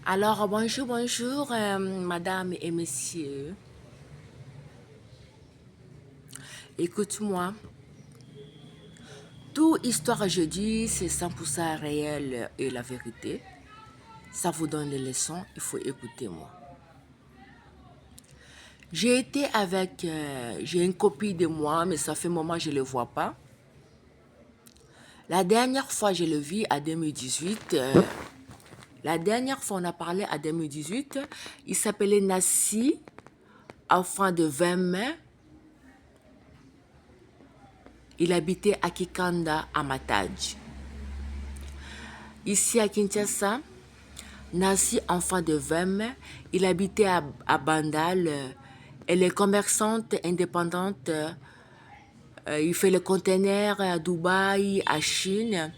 Alors, bonjour, bonjour, madame et messieurs. Écoute-moi, toute histoire que je dis, c'est 100% réel et la vérité. Ça vous donne des leçons, il faut écouter moi. J'ai été avec, j'ai une copine de moi, mais ça fait un moment que je ne le vois pas. La dernière fois, je le vis à 2018. La dernière fois, on a parlé à 2018. Il s'appelait Nassi, enfant de 20 mai. Il habitait à Kikanda, à Matadj. Ici à Kinshasa, Nassi, enfant de 20 mai, il habitait à Bandal. Elle est commerçante indépendante. Il fait les containers à Dubaï, à Chine.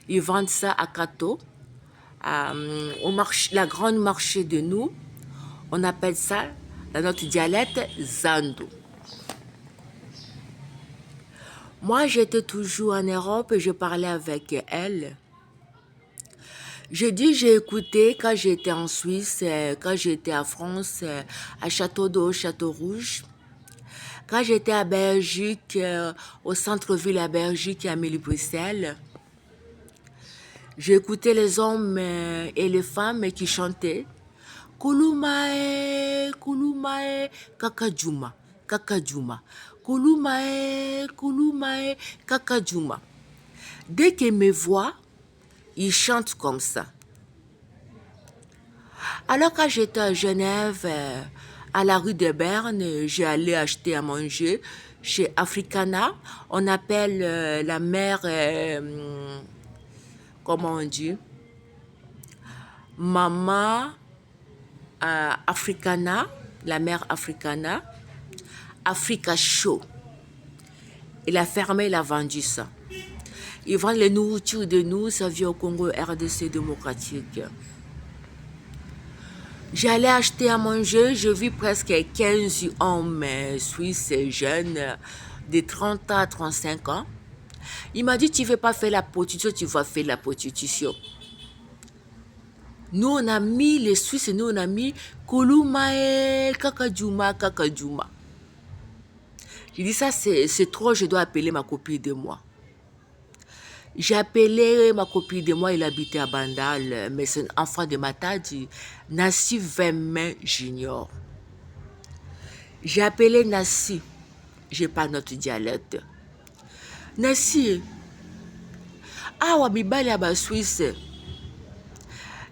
Ils vendent ça à Kato, au marché, la grande marché de nous. On appelle ça, dans notre dialecte, Zando. Moi, j'étais toujours en Europe et je parlais avec elle. J'ai écouté quand j'étais en Suisse, quand j'étais en France, à Château d'Eau, Château Rouge. Quand j'étais à Belgique, au centre-ville à Belgique, à Amélie-Bruxelles. J'ai écouté les hommes et les femmes qui chantaient. Kulumae, Kulumae, Kakajuma, Kakajuma. Kulumae, Kulumae, Kakajuma. Dès qu'ils me voient, ils chantent comme ça. Alors quand j'étais à Genève, à la rue de Berne, j'ai allé acheter à manger chez Africana. On appelle la mère, comment on dit, Maman Africana, la mère Africana, Africa Show. Il a fermé, il a vendu ça. Ils vendent les nourritures de nous, ça vient au Congo RDC démocratique. J'allais acheter à manger, je vis presque 15 hommes suisses jeunes de 30 à 35 ans. Il m'a dit, tu ne veux pas faire la prostitution, tu vas faire la prostitution. Nous, on a mis, les Suisses, nous, on a mis Kulumae, Kakajuma, Kakajuma. J'ai dit, ça, c'est trop, je dois appeler ma copine de moi. J'ai appelé ma copine de moi, il habitait à Bandal, mais c'est un enfant de Matadi, Nassi Vemmen Junior. J'ai appelé Nassi, j'ai pas notre dialecte. Nassi, ah, wa mibali à Suisse.